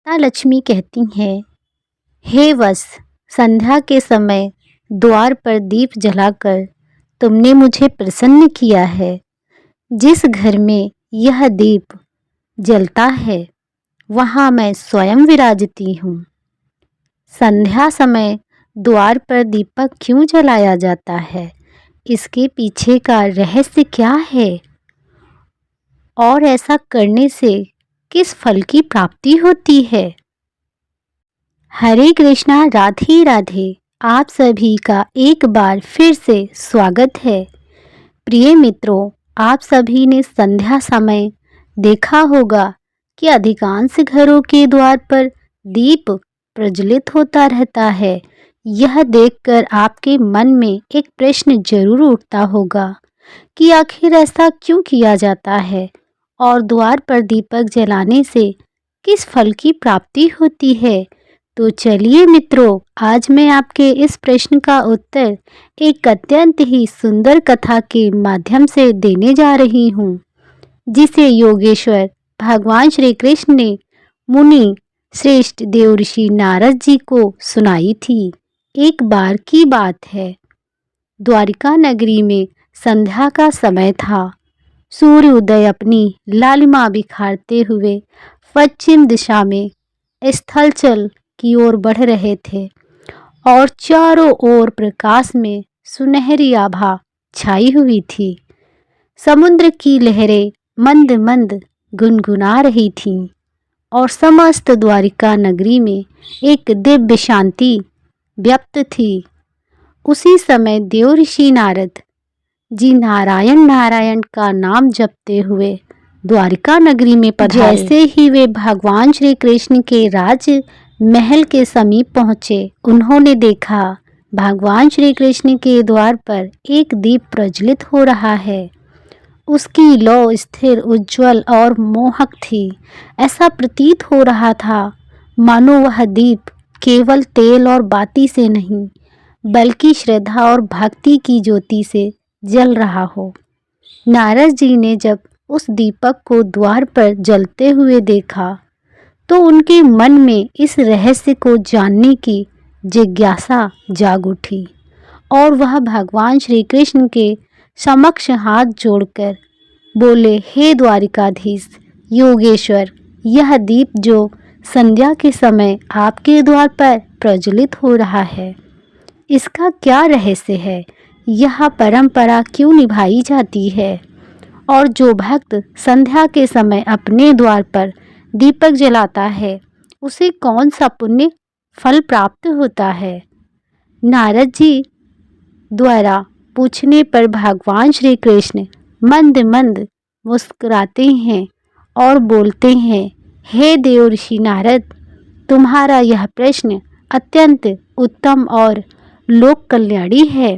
माता लक्ष्मी कहती हैं, हे वत्स, संध्या के समय द्वार पर दीप जलाकर तुमने मुझे प्रसन्न किया है। जिस घर में यह दीप जलता है वहाँ मैं स्वयं विराजती हूँ। संध्या समय द्वार पर दीपक क्यों जलाया जाता है? इसके पीछे का रहस्य क्या है और ऐसा करने से किस फल की प्राप्ति होती है? हरे कृष्णा, राधे राधे। आप सभी का एक बार फिर से स्वागत है। प्रिय मित्रों, आप सभी ने संध्या समय देखा होगा कि अधिकांश घरों के द्वार पर दीप प्रज्वलित होता रहता है। यह देखकर आपके मन में एक प्रश्न जरूर उठता होगा कि आखिर ऐसा क्यों किया जाता है और द्वार पर दीपक जलाने से किस फल की प्राप्ति होती है। तो चलिए मित्रों, आज मैं आपके इस प्रश्न का उत्तर एक अत्यंत ही सुंदर कथा के माध्यम से देने जा रही हूँ, जिसे योगेश्वर भगवान श्री कृष्ण ने मुनि श्रेष्ठ देवर्षि नारद जी को सुनाई थी। एक बार की बात है, द्वारिका नगरी में संध्या का समय था। सूर्य उदय अपनी लालिमा बिखारते हुए पश्चिम दिशा में स्थलचल की ओर बढ़ रहे थे और चारों ओर प्रकाश में सुनहरी आभा छाई हुई थी। समुद्र की लहरें मंद मंद गुनगुना रही थीं और समस्त द्वारिका नगरी में एक दिव्य शांति व्याप्त थी। उसी समय देवर्षि नारद जी नारायण नारायण का नाम जपते हुए द्वारिका नगरी में पधारे। जैसे ही वे भगवान श्री कृष्ण के राज महल के समीप पहुँचे, उन्होंने देखा भगवान श्री कृष्ण के द्वार पर एक दीप प्रज्वलित हो रहा है। उसकी लौ स्थिर, उज्जवल और मोहक थी। ऐसा प्रतीत हो रहा था मानो वह दीप केवल तेल और बाती से नहीं, बल्कि श्रद्धा और भक्ति की ज्योति से जल रहा हो। नारद जी ने जब उस दीपक को द्वार पर जलते हुए देखा तो उनके मन में इस रहस्य को जानने की जिज्ञासा जाग उठी और वह भगवान श्री कृष्ण के समक्ष हाथ जोड़कर बोले, हे द्वारिकाधीश योगेश्वर, यह दीप जो संध्या के समय आपके द्वार पर प्रज्वलित हो रहा है, इसका क्या रहस्य है? यह परंपरा क्यों निभाई जाती है? और जो भक्त संध्या के समय अपने द्वार पर दीपक जलाता है, उसे कौन सा पुण्य फल प्राप्त होता है? नारद जी द्वारा पूछने पर भगवान श्री कृष्ण मंद मंद मुस्कुराते हैं और बोलते हैं, हे देवर्षि नारद, तुम्हारा यह प्रश्न अत्यंत उत्तम और लोक कल्याणी है।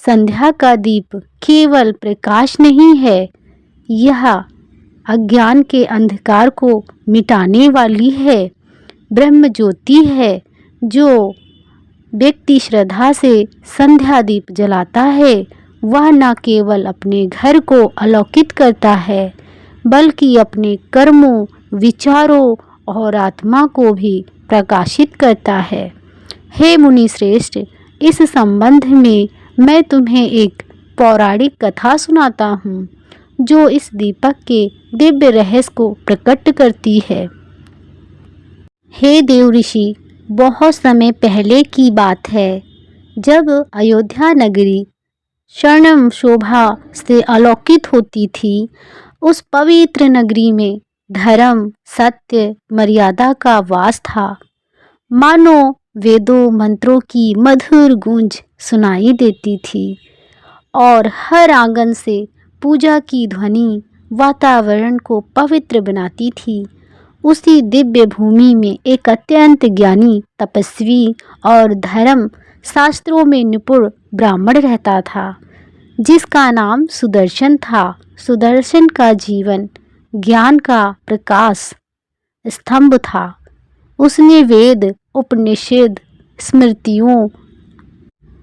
संध्या का दीप केवल प्रकाश नहीं है, यह अज्ञान के अंधकार को मिटाने वाली है, ब्रह्म ज्योति है। जो व्यक्ति श्रद्धा से संध्या दीप जलाता है, वह न केवल अपने घर को अलौकित करता है, बल्कि अपने कर्मों, विचारों और आत्मा को भी प्रकाशित करता है। हे मुनि श्रेष्ठ, इस संबंध में मैं तुम्हें एक पौराणिक कथा सुनाता हूँ, जो इस दीपक के दिव्य रहस्य को प्रकट करती है। हे देवर्षि, बहुत समय पहले की बात है, जब अयोध्या नगरी स्वर्णम शोभा से अलौकित होती थी। उस पवित्र नगरी में धर्म, सत्य, मर्यादा का वास था। मानो वेदों मंत्रों की मधुर गूंज सुनाई देती थी और हर आंगन से पूजा की ध्वनि वातावरण को पवित्र बनाती थी। उसी दिव्य भूमि में एक अत्यंत ज्ञानी, तपस्वी और धर्म शास्त्रों में निपुण ब्राह्मण रहता था, जिसका नाम सुदर्शन था। सुदर्शन का जीवन ज्ञान का प्रकाश स्तंभ था। उसने वेद, उपनिषद, स्मृतियों,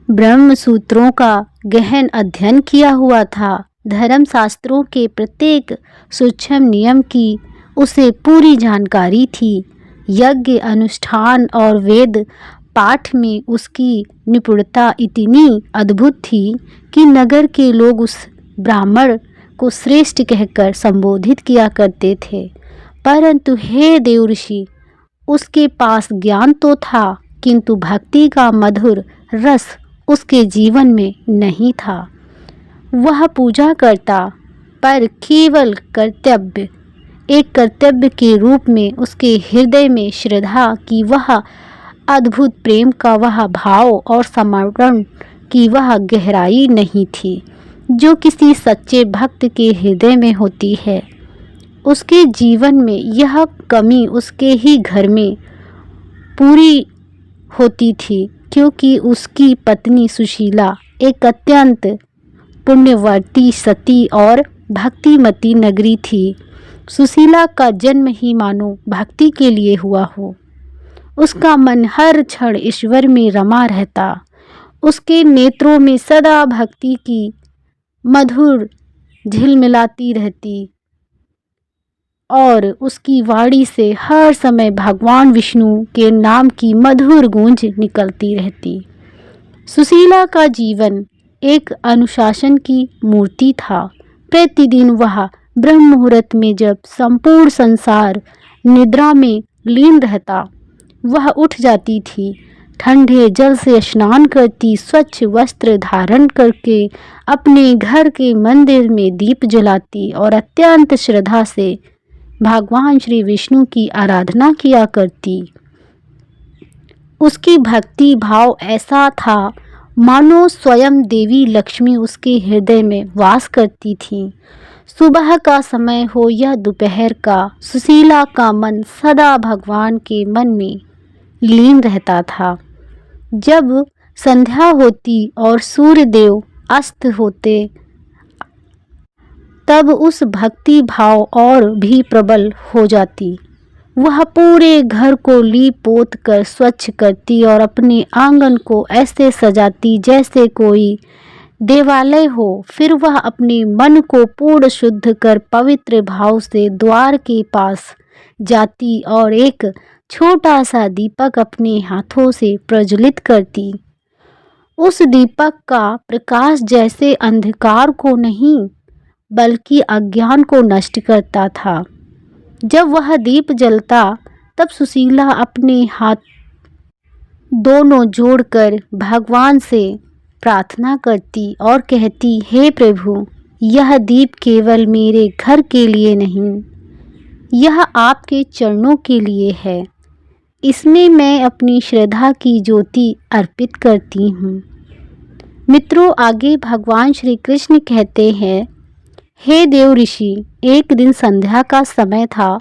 ब्रह्म सूत्रों का गहन अध्ययन किया हुआ था। धर्मशास्त्रों के प्रत्येक सूक्ष्म नियम की उसे पूरी जानकारी थी। यज्ञ अनुष्ठान और वेद पाठ में उसकी निपुणता इतनी अद्भुत थी कि नगर के लोग उस ब्राह्मण को श्रेष्ठ कहकर संबोधित किया करते थे। परंतु हे देवऋषि, उसके पास ज्ञान तो था, किंतु भक्ति का मधुर रस उसके जीवन में नहीं था। वह पूजा करता, पर केवल कर्तव्य, एक कर्तव्य के रूप में। उसके हृदय में श्रद्धा की वह अद्भुत प्रेम का वह भाव और समर्पण की वह गहराई नहीं थी जो किसी सच्चे भक्त के हृदय में होती है। उसके जीवन में यह कमी उसके ही घर में पूरी होती थी, क्योंकि उसकी पत्नी सुशीला एक अत्यंत पुण्यवर्ती, सती और भक्तिमती नगरी थी। सुशीला का जन्म ही मानो भक्ति के लिए हुआ हो। उसका मन हर क्षण ईश्वर में रमा रहता। उसके नेत्रों में सदा भक्ति की मधुर झिलमिलाती रहती और उसकी वाणी से हर समय भगवान विष्णु के नाम की मधुर गूंज निकलती रहती। सुशीला का जीवन एक अनुशासन की मूर्ति था। प्रतिदिन वह ब्रह्म मुहूर्त में, जब संपूर्ण संसार निद्रा में लीन रहता, वह उठ जाती थी। ठंडे जल से स्नान करती, स्वच्छ वस्त्र धारण करके अपने घर के मंदिर में दीप जलाती और अत्यंत श्रद्धा से भगवान श्री विष्णु की आराधना किया करती। उसकी भक्ति भाव ऐसा था मानो स्वयं देवी लक्ष्मी उसके हृदय में वास करती थी। सुबह का समय हो या दोपहर का, सुशीला का मन सदा भगवान के मन में लीन रहता था। जब संध्या होती और सूर्य देव अस्त होते, तब उस भक्ति भाव और भी प्रबल हो जाती। वह पूरे घर को लीप पोत कर स्वच्छ करती और अपने आंगन को ऐसे सजाती जैसे कोई देवालय हो। फिर वह अपने मन को पूर्ण शुद्ध कर पवित्र भाव से द्वार के पास जाती और एक छोटा सा दीपक अपने हाथों से प्रज्वलित करती। उस दीपक का प्रकाश जैसे अंधकार को नहीं, बल्कि अज्ञान को नष्ट करता था। जब वह दीप जलता, तब सुशीला अपने हाथ दोनों जोड़कर भगवान से प्रार्थना करती और कहती, हे प्रभु, यह दीप केवल मेरे घर के लिए नहीं, यह आपके चरणों के लिए है। इसमें मैं अपनी श्रद्धा की ज्योति अर्पित करती हूँ। मित्रों, आगे भगवान श्री कृष्ण कहते हैं, हे देव ऋषि, एक दिन संध्या का समय था।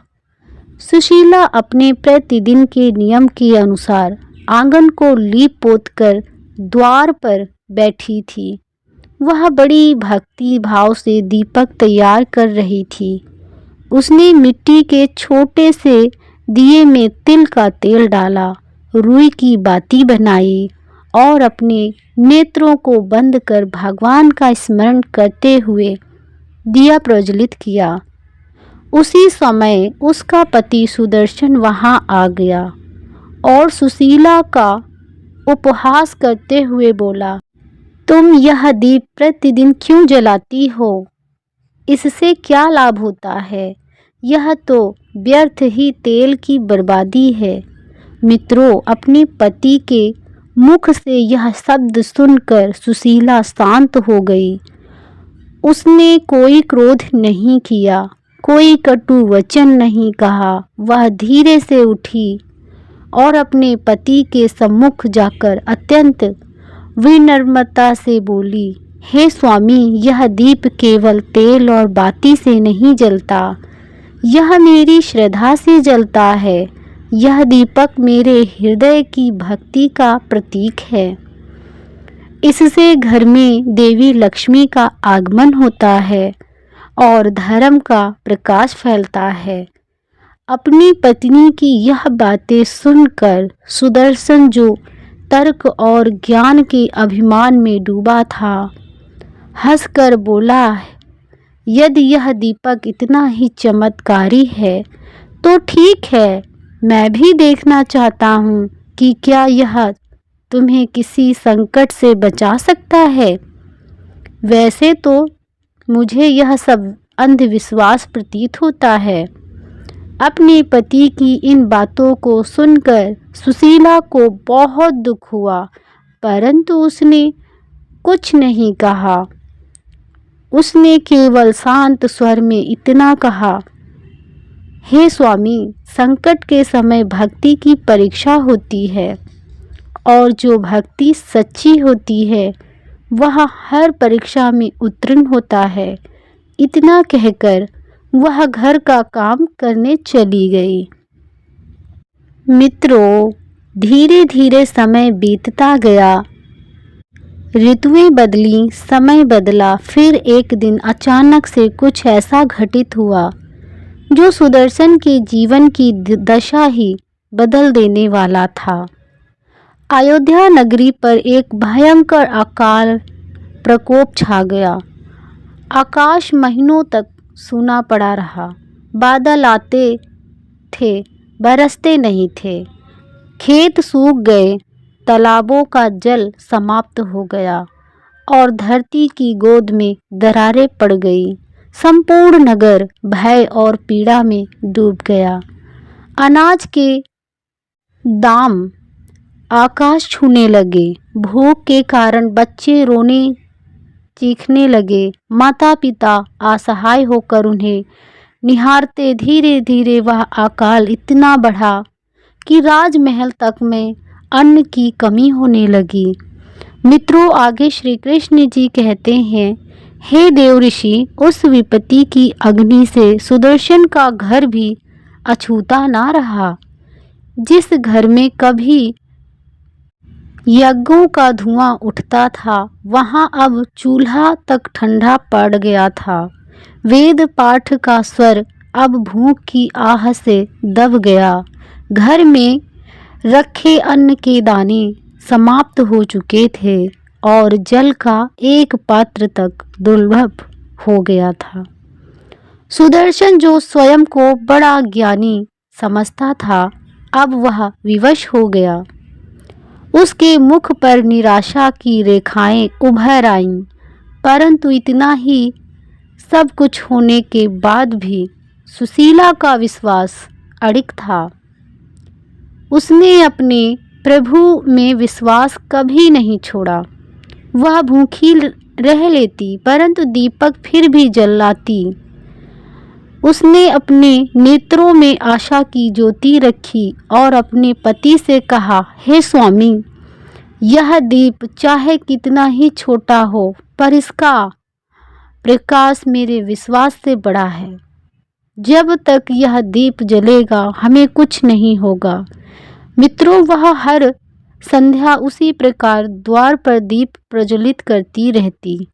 सुशीला अपने प्रतिदिन के नियम के अनुसार आंगन को लीप पोत कर द्वार पर बैठी थी। वह बड़ी भक्ति भाव से दीपक तैयार कर रही थी। उसने मिट्टी के छोटे से दिए में तिल का तेल डाला, रुई की बाती बनाई और अपने नेत्रों को बंद कर भगवान का स्मरण करते हुए दिया प्रज्वलित किया। उसी समय उसका पति सुदर्शन वहां आ गया और सुशीला का उपहास करते हुए बोला, तुम यह दीप प्रतिदिन क्यों जलाती हो? इससे क्या लाभ होता है? यह तो व्यर्थ ही तेल की बर्बादी है। मित्रों, अपने पति के मुख से यह शब्द सुनकर सुशीला शांत हो गई। उसने कोई क्रोध नहीं किया, कोई कटु वचन नहीं कहा। वह धीरे से उठी और अपने पति के सम्मुख जाकर अत्यंत विनम्रता से बोली, हे स्वामी, यह दीप केवल तेल और बाती से नहीं जलता, यह मेरी श्रद्धा से जलता है। यह दीपक मेरे हृदय की भक्ति का प्रतीक है। इससे घर में देवी लक्ष्मी का आगमन होता है और धर्म का प्रकाश फैलता है। अपनी पत्नी की यह बातें सुनकर सुदर्शन, जो तर्क और ज्ञान के अभिमान में डूबा था, हंसकर बोला, यदि यह दीपक इतना ही चमत्कारी है तो ठीक है, मैं भी देखना चाहता हूँ कि क्या यह तुम्हें किसी संकट से बचा सकता है। वैसे तो मुझे यह सब अंधविश्वास प्रतीत होता है। अपने पति की इन बातों को सुनकर सुशीला को बहुत दुख हुआ, परंतु उसने कुछ नहीं कहा। उसने केवल शांत स्वर में इतना कहा, हे स्वामी, संकट के समय भक्ति की परीक्षा होती है और जो भक्ति सच्ची होती है वह हर परीक्षा में उत्तीर्ण होता है। इतना कहकर वह घर का काम करने चली गई। मित्रों, धीरे धीरे समय बीतता गया। ऋतुएं बदली, समय बदला। फिर एक दिन अचानक से कुछ ऐसा घटित हुआ जो सुदर्शन के जीवन की दशा ही बदल देने वाला था। अयोध्या नगरी पर एक भयंकर अकाल प्रकोप छा गया। आकाश महीनों तक सूना पड़ा रहा। बादल आते थे, बरसते नहीं थे। खेत सूख गए, तालाबों का जल समाप्त हो गया और धरती की गोद में दरारें पड़ गई। संपूर्ण नगर भय और पीड़ा में डूब गया। अनाज के दाम आकाश छूने लगे। भूख के कारण बच्चे रोने चीखने लगे। माता पिता असहाय होकर उन्हें निहारते। धीरे धीरे वह अकाल इतना बढ़ा कि राजमहल तक में अन्न की कमी होने लगी। मित्रों, आगे श्री कृष्ण जी कहते हैं, हे देव ऋषि, उस विपत्ति की अग्नि से सुदर्शन का घर भी अछूता ना रहा। जिस घर में कभी यज्ञों का धुआं उठता था, वहां अब चूल्हा तक ठंडा पड़ गया था। वेद पाठ का स्वर अब भूख की आह से दब गया। घर में रखे अन्न के दाने समाप्त हो चुके थे और जल का एक पात्र तक दुर्लभ हो गया था। सुदर्शन, जो स्वयं को बड़ा ज्ञानी समझता था, अब वह विवश हो गया। उसके मुख पर निराशा की रेखाएं उभर आईं, परंतु इतना ही सब कुछ होने के बाद भी सुशीला का विश्वास अडिग था। उसने अपने प्रभु में विश्वास कभी नहीं छोड़ा। वह भूखी रह लेती, परंतु दीपक फिर भी जलाती। उसने अपने नेत्रों में आशा की ज्योति रखी और अपने पति से कहा, हे स्वामी, यह दीप चाहे कितना ही छोटा हो, पर इसका प्रकाश मेरे विश्वास से बड़ा है। जब तक यह दीप जलेगा हमें कुछ नहीं होगा। मित्रों, वह हर संध्या उसी प्रकार द्वार पर दीप प्रज्वलित करती रहती।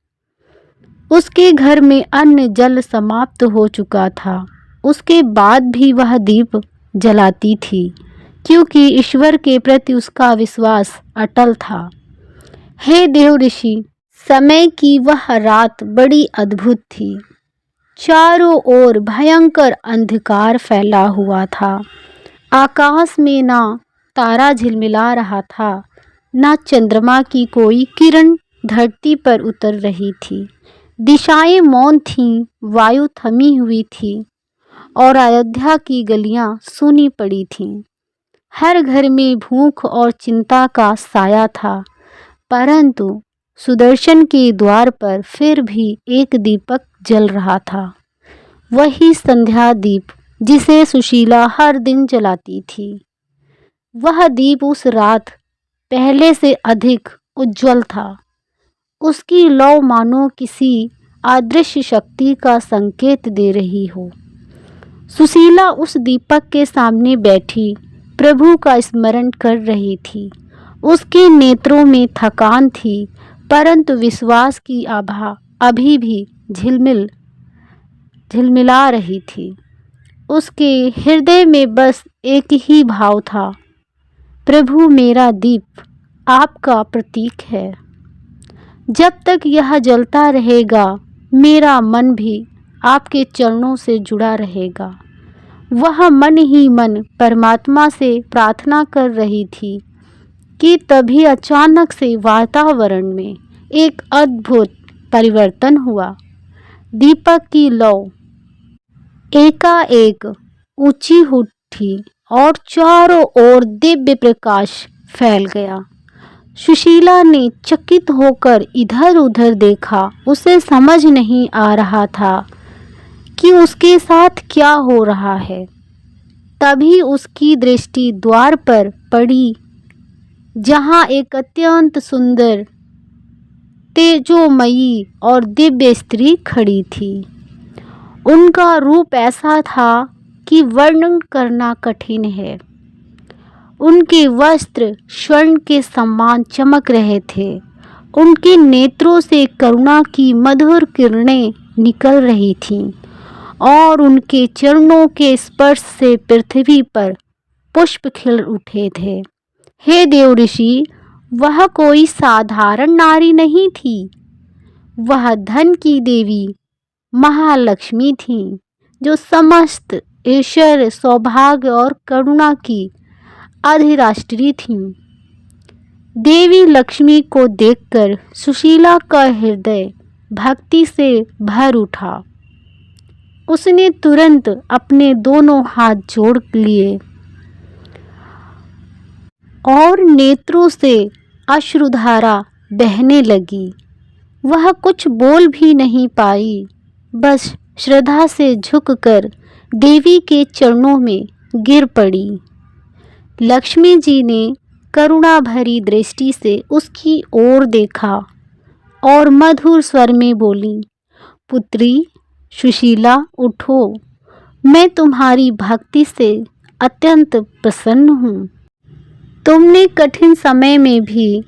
उसके घर में अन्न जल समाप्त हो चुका था। उसके बाद भी वह दीप जलाती थी, क्योंकि ईश्वर के प्रति उसका विश्वास अटल था। हे देव ऋषि, समय की वह रात बड़ी अद्भुत थी। चारों ओर भयंकर अंधकार फैला हुआ था। आकाश में ना तारा झिलमिला रहा था, ना चंद्रमा की कोई किरण धरती पर उतर रही थी। दिशाएं मौन थीं, वायु थमी हुई थी और अयोध्या की गलियां सूनी पड़ी थीं। हर घर में भूख और चिंता का साया था, परंतु सुदर्शन के द्वार पर फिर भी एक दीपक जल रहा था। वही संध्या दीप जिसे सुशीला हर दिन जलाती थी। वह दीप उस रात पहले से अधिक उज्जवल था। उसकी लौ मानो किसी अदृश्य शक्ति का संकेत दे रही हो। सुशीला उस दीपक के सामने बैठी प्रभु का स्मरण कर रही थी। उसके नेत्रों में थकान थी, परंतु विश्वास की आभा अभी भी झिलमिला रही थी। उसके हृदय में बस एक ही भाव था, प्रभु, मेरा दीप आपका प्रतीक है। जब तक यह जलता रहेगा मेरा मन भी आपके चरणों से जुड़ा रहेगा। वह मन ही मन परमात्मा से प्रार्थना कर रही थी कि तभी अचानक से वातावरण में एक अद्भुत परिवर्तन हुआ। दीपक की लौ एकाएक ऊंची उठी और चारों ओर दिव्य प्रकाश फैल गया। सुशीला ने चकित होकर इधर उधर देखा। उसे समझ नहीं आ रहा था कि उसके साथ क्या हो रहा है। तभी उसकी दृष्टि द्वार पर पड़ी, जहां एक अत्यंत सुंदर, तेजोमयी और दिव्य स्त्री खड़ी थी। उनका रूप ऐसा था कि वर्णन करना कठिन है। उनके वस्त्र स्वर्ण के समान चमक रहे थे। उनके नेत्रों से करुणा की मधुर किरणें निकल रही थीं और उनके चरणों के स्पर्श से पृथ्वी पर पुष्प खिल उठे थे। हे देव ऋषि, वह कोई साधारण नारी नहीं थी। वह धन की देवी महालक्ष्मी थीं, जो समस्त ऐश्वर्य, सौभाग्य और करुणा की अधिराष्ट्री थीं। देवी लक्ष्मी को देखकर सुशीला का हृदय भक्ति से भर उठा। उसने तुरंत अपने दोनों हाथ जोड़ लिए और नेत्रों से अश्रुधारा बहने लगी। वह कुछ बोल भी नहीं पाई, बस श्रद्धा से झुककर देवी के चरणों में गिर पड़ी। लक्ष्मी जी ने करुणा भरी दृष्टि से उसकी ओर देखा और मधुर स्वर में बोली, पुत्री सुशीला, उठो। मैं तुम्हारी भक्ति से अत्यंत प्रसन्न हूँ। तुमने कठिन समय में भी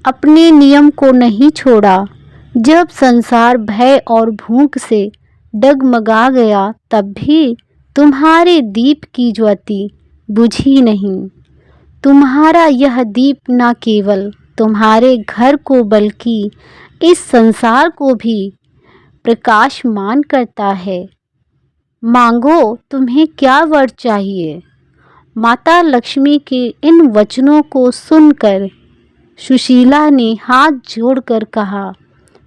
अपने नियम को नहीं छोड़ा। जब संसार भय और भूख से डगमगा गया, तब भी तुम्हारे दीप की ज्योति बुझी नहीं। तुम्हारा यह दीप न केवल तुम्हारे घर को बल्कि इस संसार को भी प्रकाशमान करता है। मांगो, तुम्हें क्या वर चाहिए। माता लक्ष्मी के इन वचनों को सुनकर सुशीला ने हाथ जोड़कर कहा,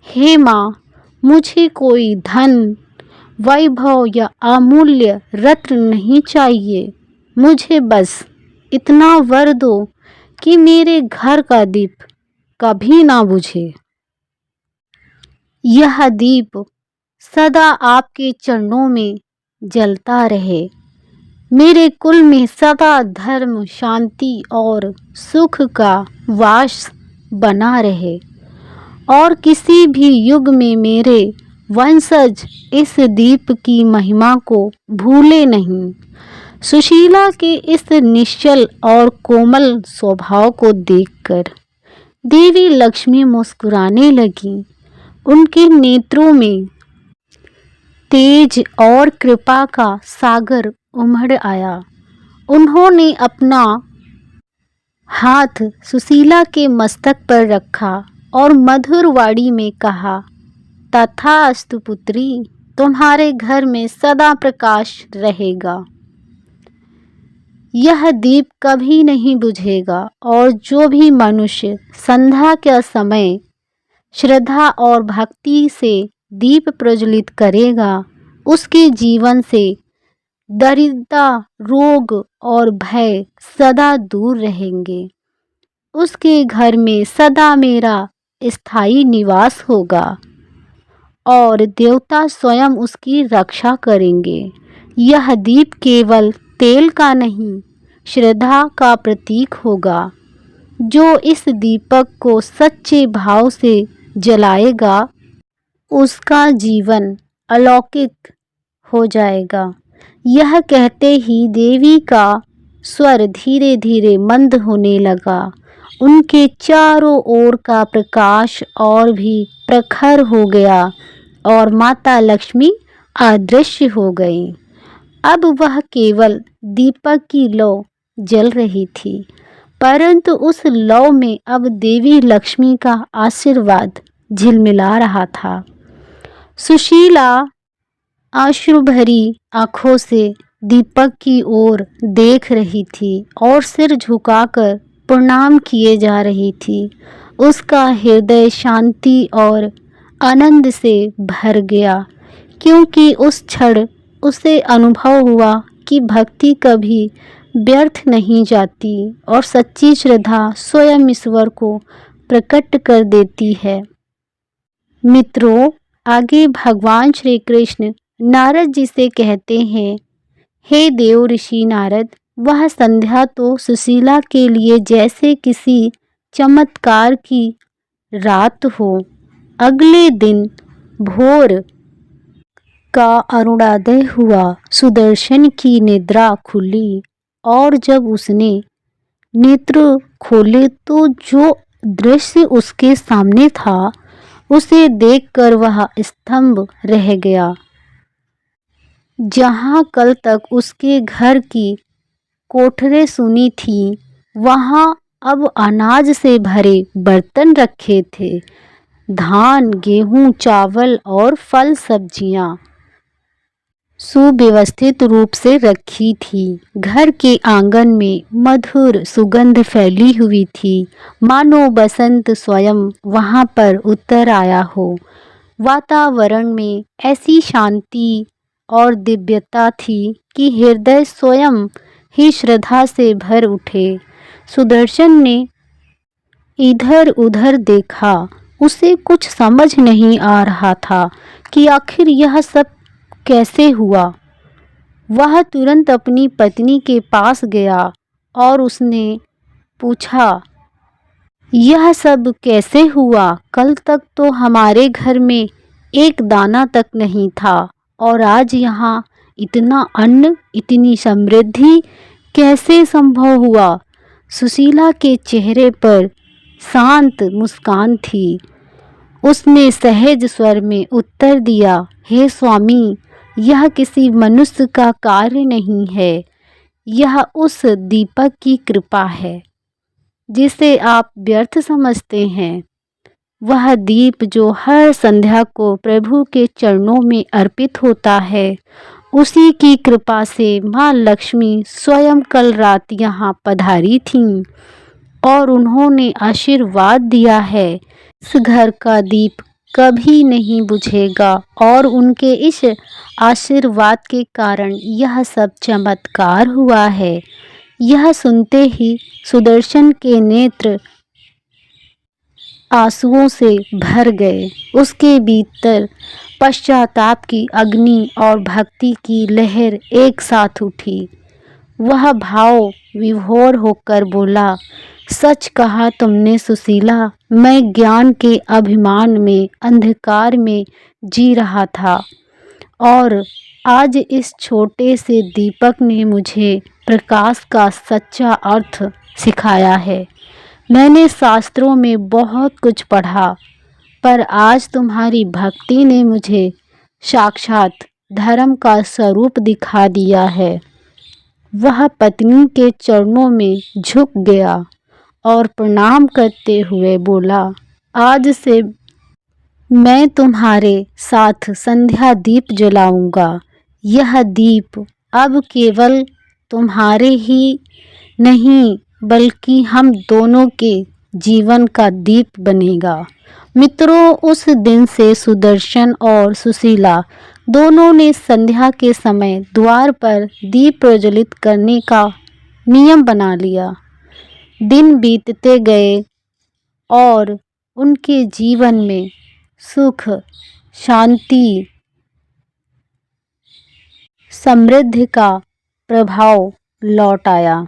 हे माँ, मुझे कोई धन, वैभव या अमूल्य रत्न नहीं चाहिए। मुझे बस इतना वर दो कि मेरे घर का दीप कभी ना बुझे। यह दीप सदा आपके चरणों में जलता रहे। मेरे कुल में सदा धर्म, शांति और सुख का वास बना रहे और किसी भी युग में मेरे वंशज इस दीप की महिमा को भूले नहीं। सुशीला के इस निश्चल और कोमल स्वभाव को देखकर देवी लक्ष्मी मुस्कुराने लगी। उनके नेत्रों में तेज और कृपा का सागर उमड़ आया। उन्होंने अपना हाथ सुशीला के मस्तक पर रखा और मधुर वाणी में कहा, तथास्तु पुत्री, तुम्हारे घर में सदा प्रकाश रहेगा। यह दीप कभी नहीं बुझेगा और जो भी मनुष्य संध्या के समय श्रद्धा और भक्ति से दीप प्रज्वलित करेगा, उसके जीवन से दरिद्रता, रोग और भय सदा दूर रहेंगे। उसके घर में सदा मेरा स्थायी निवास होगा और देवता स्वयं उसकी रक्षा करेंगे। यह दीप केवल तेल का नहीं, श्रद्धा का प्रतीक होगा। जो इस दीपक को सच्चे भाव से जलाएगा, उसका जीवन अलौकिक हो जाएगा। यह कहते ही देवी का स्वर धीरे धीरे मंद होने लगा। उनके चारों ओर का प्रकाश और भी प्रखर हो गया और माता लक्ष्मी अदृश्य हो गई। अब वह केवल दीपक की लौ जल रही थी, परंतु उस लौ में अब देवी लक्ष्मी का आशीर्वाद झिलमिला रहा था। सुशीला अश्रु भरी आँखों से दीपक की ओर देख रही थी और सिर झुकाकर प्रणाम किए जा रही थी। उसका हृदय शांति और आनंद से भर गया, क्योंकि उस क्षण उसे अनुभव हुआ कि भक्ति कभी व्यर्थ नहीं जाती और सच्ची श्रद्धा स्वयं ईश्वर को प्रकट कर देती है। मित्रों, आगे भगवान श्री कृष्ण नारद जी से कहते हैं, हे देव ऋषि नारद, वह संध्या तो सुशीला के लिए जैसे किसी चमत्कार की रात हो। अगले दिन भोर का अरुणोदय हुआ। सुदर्शन की निद्रा खुली और जब उसने नेत्र खोले तो जो दृश्य उसके सामने था उसे देखकर वह स्तंभ रह गया। जहाँ कल तक उसके घर की कोठरे सुनी थी, वहाँ अब अनाज से भरे बर्तन रखे थे। धान, गेहूं, चावल और फल सब्जियां सुव्यवस्थित रूप से रखी थी। घर के आंगन में मधुर सुगंध फैली हुई थी, मानो बसंत स्वयं वहां पर उतर आया हो। वातावरण में ऐसी शांति और दिव्यता थी कि हृदय स्वयं ही श्रद्धा से भर उठे। सुदर्शन ने इधर उधर देखा। उसे कुछ समझ नहीं आ रहा था कि आखिर यह सब कैसे हुआ। वह तुरंत अपनी पत्नी के पास गया और उसने पूछा, यह सब कैसे हुआ? कल तक तो हमारे घर में एक दाना तक नहीं था और आज यहाँ इतना अन्न, इतनी समृद्धि कैसे संभव हुआ? सुशीला के चेहरे पर शांत मुस्कान थी। उसने सहज स्वर में उत्तर दिया, हे स्वामी, यह किसी मनुष्य का कार्य नहीं है। यह उस दीपक की कृपा है जिसे आप व्यर्थ समझते हैं। वह दीप जो हर संध्या को प्रभु के चरणों में अर्पित होता है, उसी की कृपा से माँ लक्ष्मी स्वयं कल रात यहाँ पधारी थीं और उन्होंने आशीर्वाद दिया है, इस घर का दीप कभी नहीं बुझेगा और उनके इस आशीर्वाद के कारण यह सब चमत्कार हुआ है। यह सुनते ही सुदर्शन के नेत्र आंसुओं से भर गए। उसके भीतर पश्चाताप की अग्नि और भक्ति की लहर एक साथ उठी। वह भाव विभोर होकर बोला, सच कहा तुमने सुशीला, मैं ज्ञान के अभिमान में अंधकार में जी रहा था और आज इस छोटे से दीपक ने मुझे प्रकाश का सच्चा अर्थ सिखाया है। मैंने शास्त्रों में बहुत कुछ पढ़ा, पर आज तुम्हारी भक्ति ने मुझे साक्षात धर्म का स्वरूप दिखा दिया है। वह पत्नी के चरणों में झुक गया और प्रणाम करते हुए बोला, आज से मैं तुम्हारे साथ संध्या दीप जलाऊंगा। यह दीप अब केवल तुम्हारे ही नहीं बल्कि हम दोनों के जीवन का दीप बनेगा। मित्रों, उस दिन से सुदर्शन और सुशीला दोनों ने संध्या के समय द्वार पर दीप प्रज्वलित करने का नियम बना लिया। दिन बीतते गए और उनके जीवन में सुख, शांति, समृद्धि का प्रभाव लौट आया।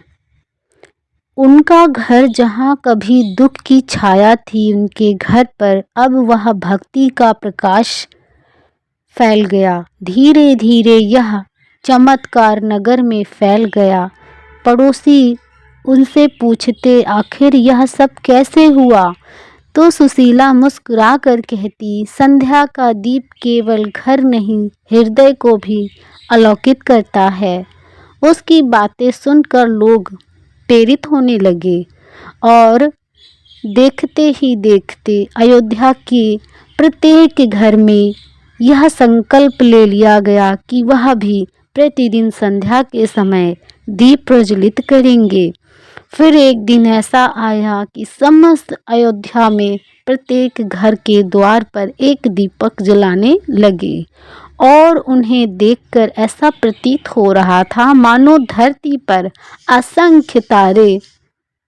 उनका घर जहाँ कभी दुख की छाया थी, उनके घर पर अब वह भक्ति का प्रकाश फैल गया। धीरे धीरे यह चमत्कार नगर में फैल गया। पड़ोसी उनसे पूछते, आखिर यह सब कैसे हुआ? तो सुशीला मुस्कुरा कर कहती, संध्या का दीप केवल घर नहीं, हृदय को भी अलौकित करता है। उसकी बातें सुनकर लोग प्रेरित होने लगे और देखते ही देखते अयोध्या के प्रत्येक घर में यह संकल्प ले लिया गया कि वह भी प्रतिदिन संध्या के समय दीप प्रज्वलित करेंगे। फिर एक दिन ऐसा आया कि समस्त अयोध्या में प्रत्येक घर के द्वार पर एक दीपक जलाने लगे और उन्हें देखकर ऐसा प्रतीत हो रहा था मानो धरती पर असंख्य तारे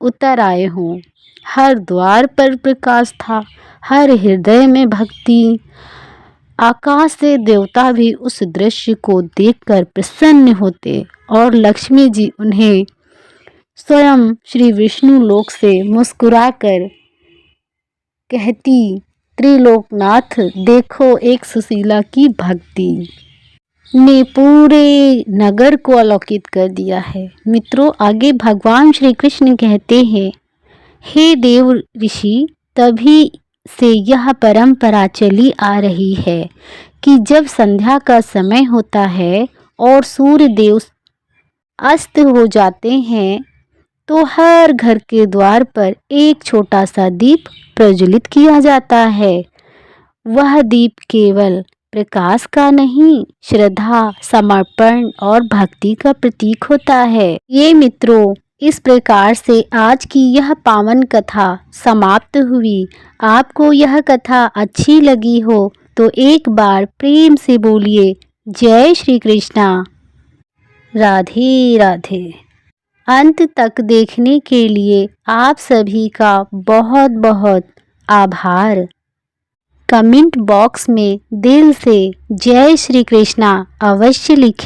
उतर आए हों। हर द्वार पर प्रकाश था, हर हृदय में भक्ति। आकाश से देवता भी उस दृश्य को देखकर प्रसन्न होते और लक्ष्मी जी उन्हें स्वयं श्री विष्णु लोक से मुस्कुराकर कहती, त्रिलोकनाथ देखो एक सुशीला की भक्ति ने पूरे नगर को अलौकित कर दिया है। मित्रों, आगे भगवान श्री कृष्ण कहते हैं, हे देव ऋषि, तभी से यह परंपरा चली आ रही है कि जब संध्या का समय होता है और सूर्य देव अस्त हो जाते हैं तो हर घर के द्वार पर एक छोटा सा दीप प्रज्वलित किया जाता है। वह दीप केवल प्रकाश का नहीं, श्रद्धा, समर्पण और भक्ति का प्रतीक होता है। ये मित्रों, इस प्रकार से आज की यह पावन कथा समाप्त हुई। आपको यह कथा अच्छी लगी हो तो एक बार प्रेम से बोलिए जय श्री कृष्णा। राधे राधे। अंत तक देखने के लिए आप सभी का बहुत बहुत आभार। कमेंट बॉक्स में दिल से जय श्री कृष्णा अवश्य लिखें।